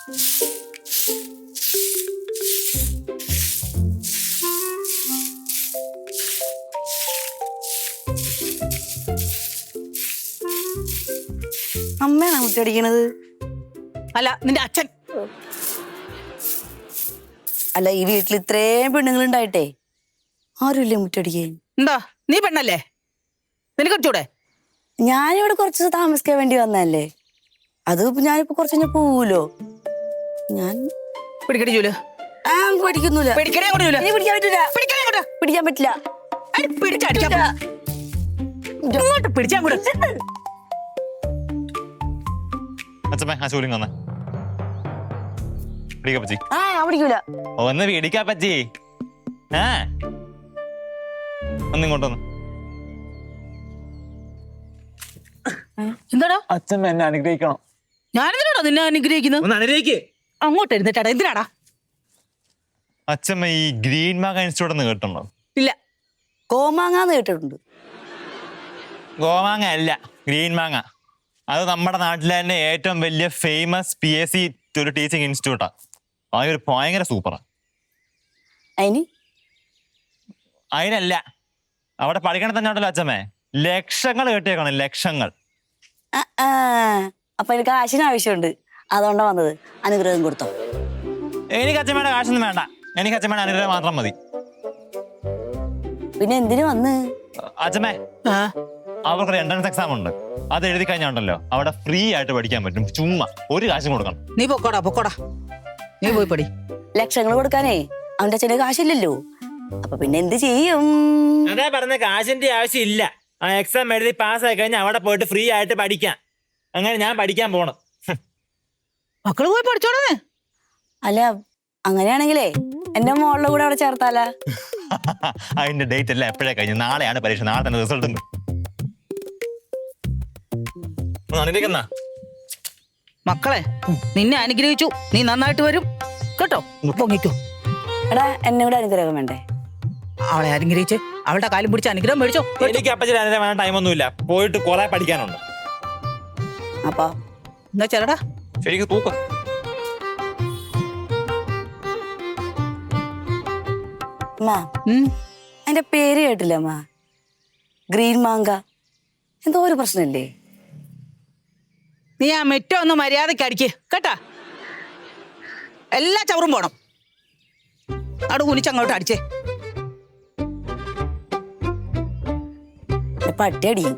അമ്മയാണ് മുറ്റടിക്കണത്? അല്ല, നിന്റെ അച്ഛൻ. അല്ല, ഈ വീട്ടിൽ ഇത്രയും പെണ്ണുങ്ങളുണ്ടായിട്ടേ ആരുമില്ലേ മുറ്റടിക്കാൻ? എന്താ നീ പെണ്ണല്ലേ? നിനക്ക് അടിച്ചൂടെ? ഞാനിവിടെ കുറച്ച് താമസിക്കാൻ വേണ്ടി വന്നതല്ലേ. അത് ഞാനിപ്പോ കുറച്ച് കഴിഞ്ഞാൽ പോവൂലോ. ഞാൻ പിടിക്കടി ജൂല്. പഠിക്കുന്നില്ല. പിടിക്കാൻ പറ്റില്ല. പിടിക്കാൻ പറ്റില്ല. പിടിച്ചാ കൂടെ. അച്ഛമ്മ ആ ശൂലിംഗ് വന്നേ. പിടിക്കാ പറ്റി. പിടിക്കൂല. ഒന്ന് പിടിക്കാ പറ്റി. ഒന്നിങ്ങോട്ടൊന്ന്. എന്താടാ? അച്ഛമ്മ എന്നെ അനുഗ്രഹിക്കണം. ഞാനെന്തിനാണോ നിന്നെ അനുഗ്രഹിക്കുന്നത്? ഒന്ന് അനുഗ്രഹിക്ക്. അങ്ങോട്ട് ഇരുന്നിട്ടാടാ. എന്തിനാടാ? അച്ഛമ്മ ഈ ഗ്രീൻ മാങ്ങ ഇൻസ്റ്റിറ്റ്യൂട്ട് എന്ന് കേട്ടിട്ടുണ്ടോ? ഇല്ല. കോമാങ്ങാന്ന് കേട്ടിട്ടുണ്ട്. ഗോമാങ്ങ അല്ല, ഗ്രീൻ മാങ്ങ. അത് നമ്മുടെ നാട്ടിലെ തന്നെ ഏറ്റവും വലിയ ഫേമസ് PSC ഒരു ടീച്ചിങ് ഇൻസ്റ്റിറ്റ്യൂട്ടാ. അതൊരു ഭയങ്കര സൂപ്പറാ. അതിനല്ല, അവിടെ പഠിക്കണ തന്നെ ഉണ്ടല്ലോ അച്ഛമ്മേ, ലക്ഷങ്ങൾ കേട്ടേക്കണം, ലക്ഷങ്ങൾ. അപ്പൊ എനിക്ക് കാശിന് ആവശ്യമുണ്ട്, അതുകൊണ്ടാ വന്നത്. അനുഗ്രഹം കൊടുത്തോ? എനിക്ക് അച്ഛമ്മയുടെ കാശൊന്നും വേണ്ട, എനിക്ക് അച്ഛമ്മയുടെ അനുഗ്രഹം മാത്രം മതി. പിന്നെ എന്തിനു വന്ന്? അച്ഛമ്മേ, അവർക്കൊരു എൻട്രൻസ് എക്സാം ഉണ്ട്. അത് എഴുതി കഴിഞ്ഞുണ്ടല്ലോ, അവിടെ ഫ്രീ ആയിട്ട് പഠിക്കാൻ പറ്റും. ചുമ്മാ ഒരു കാശും കൊടുക്കണം. നീ പൊക്കോടാ. നീ പോയി പഠി. ലക്ഷങ്ങൾ കൊടുക്കാനേ അവന്റെ അച്ഛന് കാശില്ലല്ലോ. അപ്പൊ പിന്നെ എന്ത് ചെയ്യും? അതാ പറഞ്ഞ, കാശിന്റെ ആവശ്യം ഇല്ല. ആ എക്സാം എഴുതി പാസ്സായി കഴിഞ്ഞാൽ അവിടെ പോയിട്ട് ഫ്രീ ആയിട്ട് പഠിക്കാം. അങ്ങനെ ഞാൻ പഠിക്കാൻ പോണം. മക്കള് പോയി പഠിച്ചോടേ. അല്ല, അങ്ങനെയാണെങ്കിലേ എന്റെ മോളുടെ കൂടെ അവിടെ ചേർത്താല. അതിന്റെ ഡേറ്റ് എല്ലാം എപ്പോഴാ കഴിഞ്ഞു? നാളെയാണ് പരീക്ഷ. നാളെ തന്നെ റിസൾട്ട് ഉണ്ട്. മക്കളെ, നിന്നെ അനുഗ്രഹിച്ചു. നീ നന്നായിട്ട് വരും കേട്ടോ. പൊങ്ങിക്കോ. എടാ, എന്നെ കൂടെ അനുഗ്രഹം വേണ്ടേ? അവളെ അനുഗ്രഹിച്ച് അവളുടെ കാലും പിടിച്ച് അനുഗ്രഹം മേടിച്ചോ. എനിക്ക് അപ്പച്ചൻ അതിന് വേണ്ട ടൈമൊന്നുമില്ല. പോയിട്ട് കുറെ പഠിക്കാനുണ്ട്. അപ്പൊ എന്നാ ചെല്ലടാ. ശരിക്കും തൂക്ക. അതിന്റെ പേര് കേട്ടില്ല അമ്മ? Green manga. എന്തോ ഒരു പ്രശ്നമില്ലേ? നീ ആ മെറ്റോ ഒന്ന് മര്യാദക്ക് അടിക്ക് കേട്ടാ. എല്ലാ ചവറും പോണം. അവിടെ കുനിച്ചങ്ങോട്ട് അടിച്ചേ. പട്ടി അടിയും.